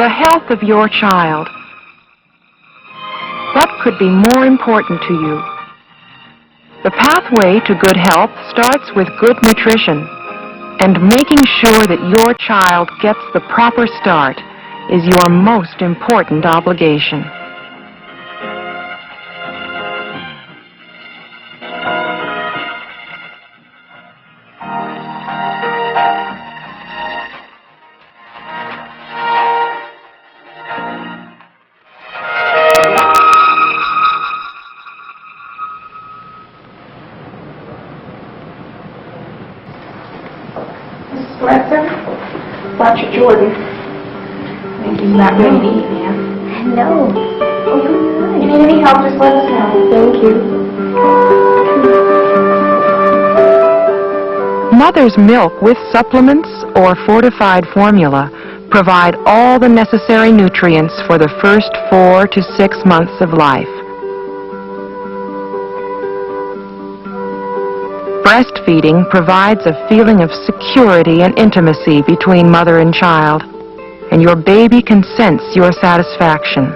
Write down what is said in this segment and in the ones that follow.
the health of your child. What could be more important to you? The pathway to good health starts with good nutrition, and making sure that your child gets the proper start is your most important obligation. Dr. Jordan. I think he's not ready to eat, ma'am. No. Oh, you're you need any help, just let us know. Thank you. Mother's milk with supplements or fortified formula provide all the necessary nutrients for the first 4 to 6 months of life. Breastfeeding provides a feeling of security and intimacy between mother and child, and your baby can sense your satisfaction.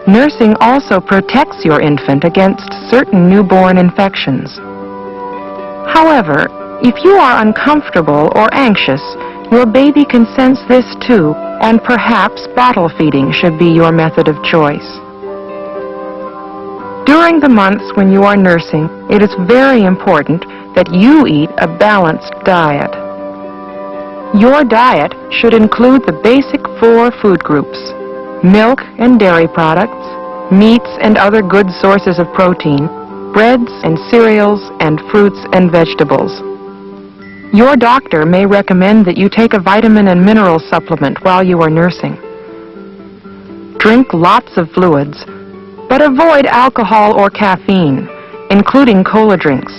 Nursing also protects your infant against certain newborn infections. However, if you are uncomfortable or anxious, your baby can sense this too, and perhaps bottle feeding should be your method of choice. During the months when you are nursing, it is very important that you eat a balanced diet. Your diet should include the basic 4 food groups: milk and dairy products, meats and other good sources of protein, breads and cereals, and fruits and vegetables. Your doctor may recommend that you take a vitamin and mineral supplement while you are nursing. Drink lots of fluids, but avoid alcohol or caffeine, including cola drinks.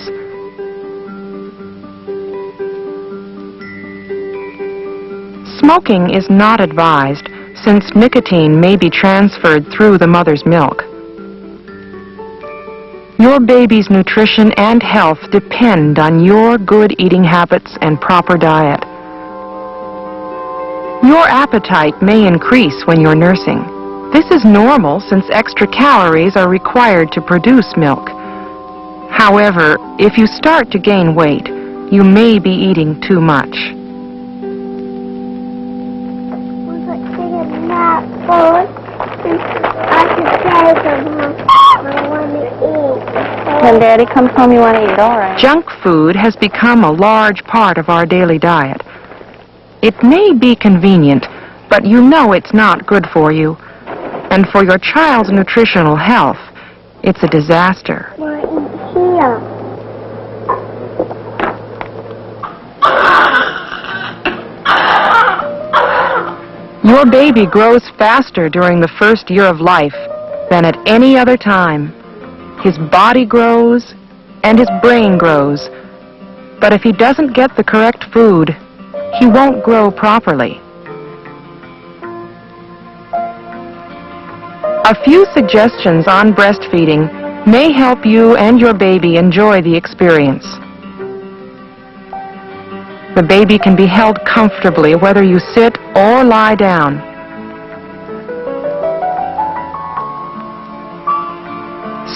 Smoking is not advised, since nicotine may be transferred through the mother's milk. Your baby's nutrition and health depend on your good eating habits and proper diet. Your appetite may increase when you're nursing. This is normal since extra calories are required to produce milk. However, if you start to gain weight, you may be eating too much. When Daddy comes home, you want to eat, all right. Junk food has become a large part of our daily diet. It may be convenient, but you know it's not good for you. And for your child's nutritional health, it's a disaster. Your baby grows faster during the first year of life than at any other time. His body grows and his brain grows. But if he doesn't get the correct food, he won't grow properly. A few suggestions on breastfeeding may help you and your baby enjoy the experience. The baby can be held comfortably whether you sit or lie down.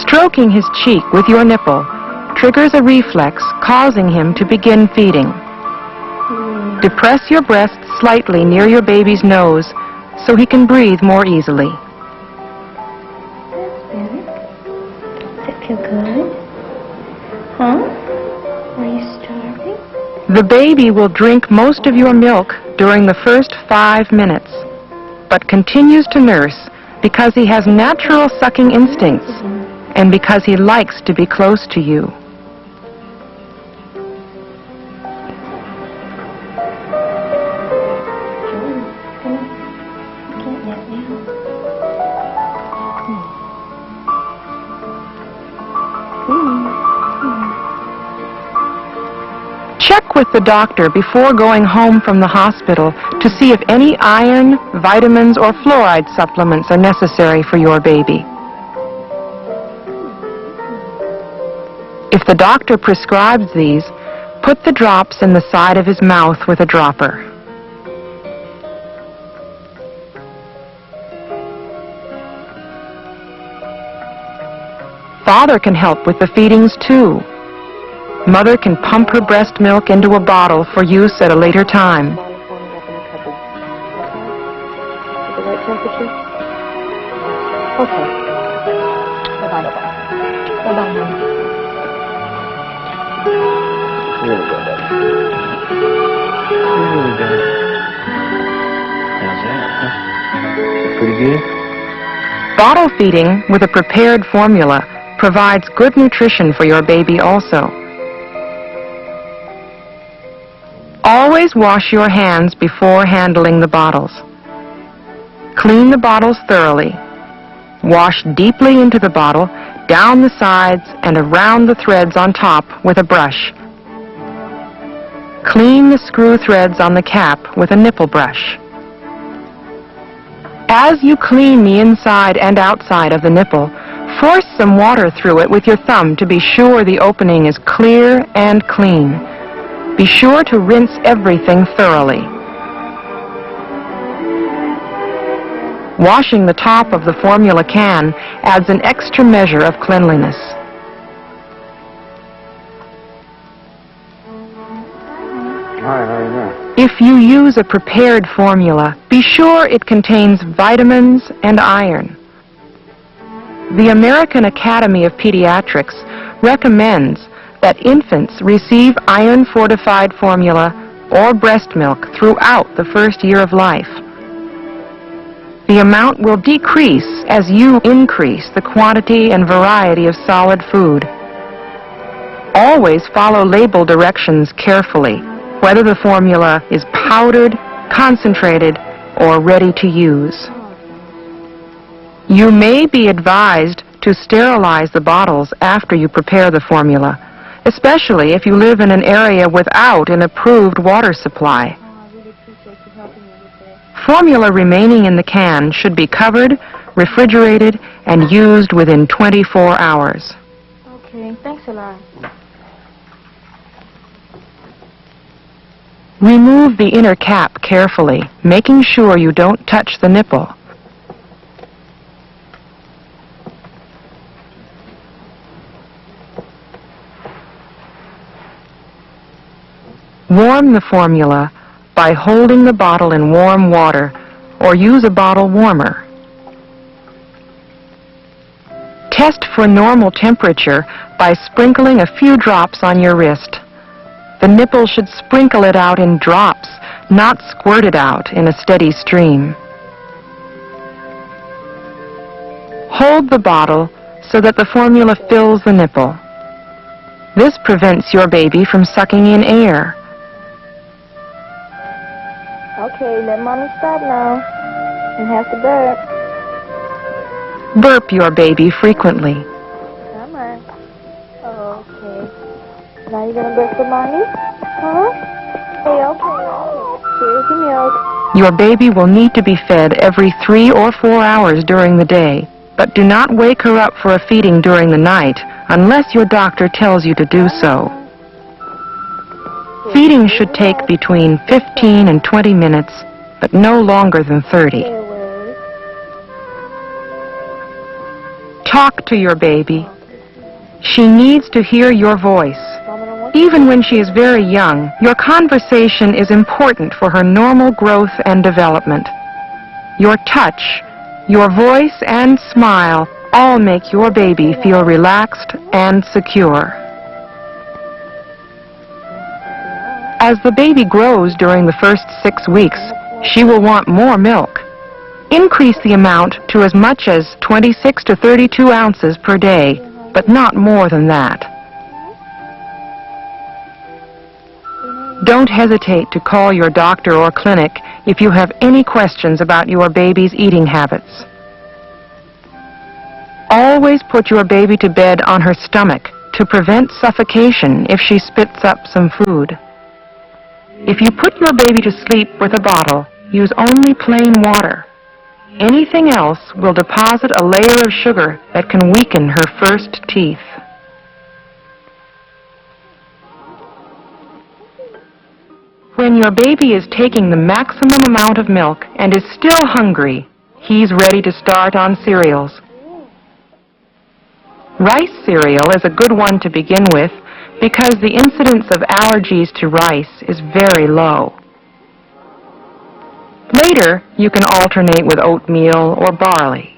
Stroking his cheek with your nipple triggers a reflex causing him to begin feeding. Depress your breast slightly near your baby's nose so he can breathe more easily. Does it feel good? Huh? Are you starving? The baby will drink most of your milk during the first 5 minutes, but continues to nurse because he has natural sucking instincts and because he likes to be close to you. Check with the doctor before going home from the hospital to see if any iron, vitamins, or fluoride supplements are necessary for your baby. If the doctor prescribes these, put the drops in the side of his mouth with a dropper. Father can help with the feedings too. Mother can pump her breast milk into a bottle for use at a later time. The right temperature? Okay. Bye-bye. Bye-bye, honey. Really good, baby. Really good. How's that? Huh? Pretty good? Bottle feeding with a prepared formula provides good nutrition for your baby also. Always wash your hands before handling the bottles. Clean the bottles thoroughly. Wash deeply into the bottle, down the sides and around the threads on top with a brush. Clean the screw threads on the cap with a nipple brush. As you clean the inside and outside of the nipple, force some water through it with your thumb to be sure the opening is clear and clean. Be sure to rinse everything thoroughly. Washing the top of the formula can adds an extra measure of cleanliness. Hi, how are you doing? If you use a prepared formula, be sure it contains vitamins and iron. The American Academy of Pediatrics recommends that infants receive iron-fortified formula or breast milk throughout the first year of life. The amount will decrease as you increase the quantity and variety of solid food. Always follow label directions carefully, whether the formula is powdered, concentrated, or ready to use. You may be advised to sterilize the bottles after you prepare the formula, especially if you live in an area without an approved water supply. Formula remaining in the can should be covered, refrigerated, and used within 24 hours. Okay, thanks a lot. Remove the inner cap carefully, making sure you don't touch the nipple. Warm the formula by holding the bottle in warm water or use a bottle warmer. Test for normal temperature by sprinkling a few drops on your wrist. The nipple should sprinkle it out in drops, not squirt it out in a steady stream. Hold the bottle so that the formula fills the nipple. This prevents your baby from sucking in air. Okay, let Mommy stop now. And have to burp. Burp your baby frequently. Come on. Okay. Now you're gonna burp for Mommy? Huh? Hey, okay. Here's your milk. Your baby will need to be fed every 3 or 4 hours during the day, but do not wake her up for a feeding during the night unless your doctor tells you to do so. Feeding should take between 15 and 20 minutes, but no longer than 30. Talk to your baby. She needs to hear your voice. Even when she is very young, your conversation is important for her normal growth and development. Your touch, your voice, and smile all make your baby feel relaxed and secure. As the baby grows during the first 6 weeks, she will want more milk. Increase the amount to as much as 26 to 32 ounces per day, but not more than that. Don't hesitate to call your doctor or clinic if you have any questions about your baby's eating habits. Always put your baby to bed on her stomach to prevent suffocation if she spits up some food. If you put your baby to sleep with a bottle, use only plain water. Anything else will deposit a layer of sugar that can weaken her first teeth. When your baby is taking the maximum amount of milk and is still hungry, he's ready to start on cereals. Rice cereal is a good one to begin with because the incidence of allergies to rice is very low. Later, you can alternate with oatmeal or barley.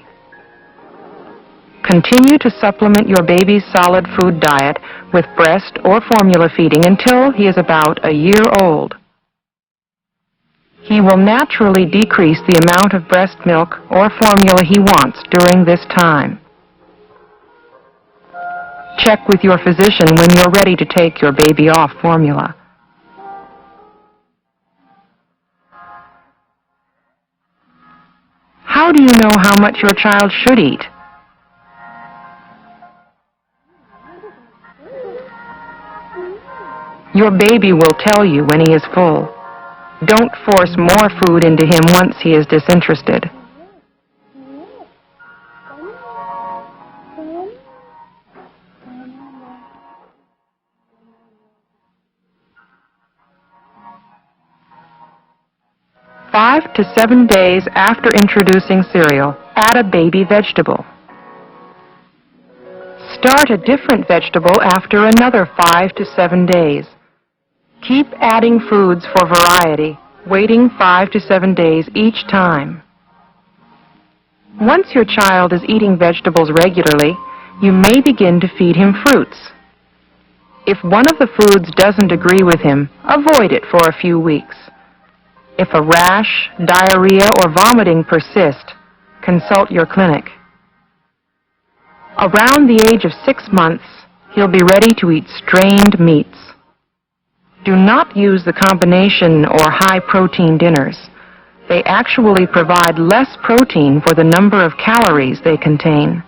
Continue to supplement your baby's solid food diet with breast or formula feeding until he is about a year old. He will naturally decrease the amount of breast milk or formula he wants during this time. Check with your physician when you're ready to take your baby off formula. How do you know how much your child should eat? Your baby will tell you when he is full. Don't force more food into him once he is disinterested. Five to 7 days after introducing cereal, add a baby vegetable. Start a different vegetable after another 5 to 7 days. Keep adding foods for variety, waiting 5 to 7 days each time. Once your child is eating vegetables regularly, you may begin to feed him fruits. If one of the foods doesn't agree with him, avoid it for a few weeks. If a rash, diarrhea, or vomiting persist, consult your clinic. Around the age of 6 months, he'll be ready to eat strained meats. Do not use the combination or high-protein dinners. They actually provide less protein for the number of calories they contain.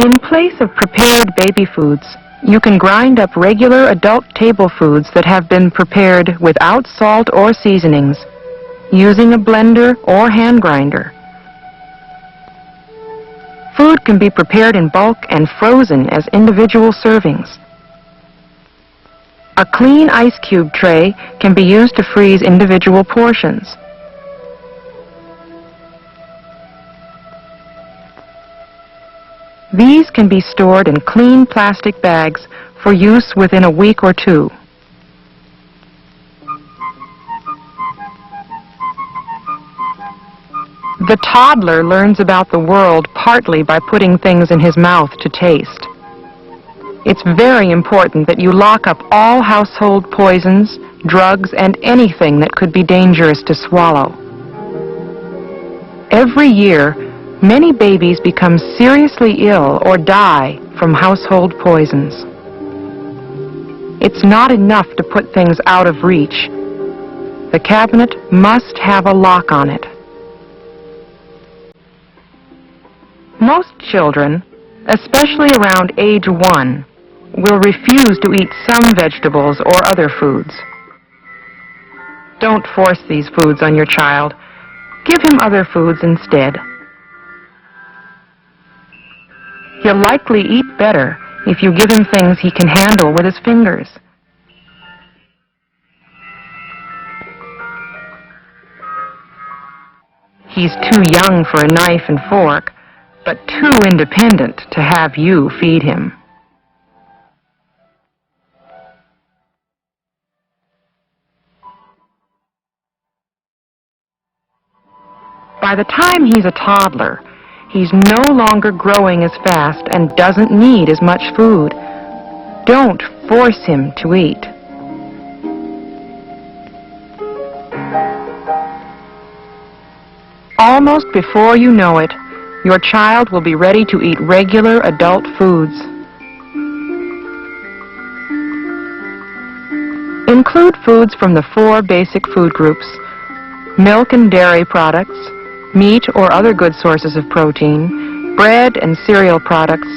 In place of prepared baby foods, you can grind up regular adult table foods that have been prepared without salt or seasonings, using a blender or hand grinder. Food can be prepared in bulk and frozen as individual servings. A clean ice cube tray can be used to freeze individual portions. These can be stored in clean plastic bags for use within a week or two. The toddler learns about the world partly by putting things in his mouth to taste. It's very important that you lock up all household poisons, drugs, and anything that could be dangerous to swallow. Every year, many babies become seriously ill or die from household poisons. It's not enough to put things out of reach. The cabinet must have a lock on it. Most children, especially around age 1, will refuse to eat some vegetables or other foods. Don't force these foods on your child. Give him other foods instead. He'll likely eat better if you give him things he can handle with his fingers. He's too young for a knife and fork, but too independent to have you feed him. By the time he's a toddler, he's no longer growing as fast and doesn't need as much food. Don't force him to eat. Almost before you know it, your child will be ready to eat regular adult foods. Include foods from the 4 basic food groups: milk and dairy products, meat or other good sources of protein, bread and cereal products,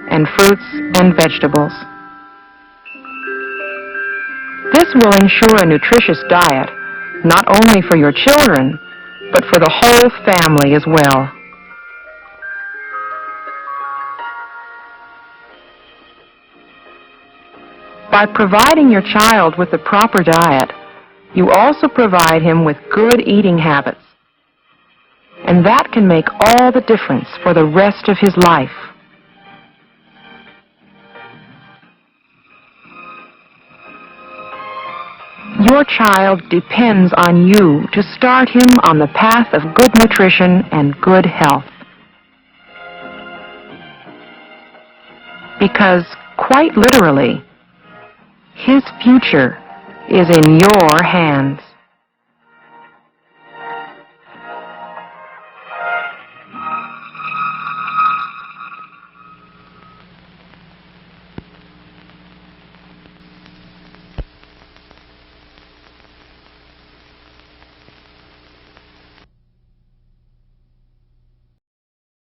and fruits and vegetables. This will ensure a nutritious diet, not only for your children, but for the whole family as well. By providing your child with the proper diet, you also provide him with good eating habits. And that can make all the difference for the rest of his life. Your child depends on you to start him on the path of good nutrition and good health. Because, quite literally, his future is in your hands.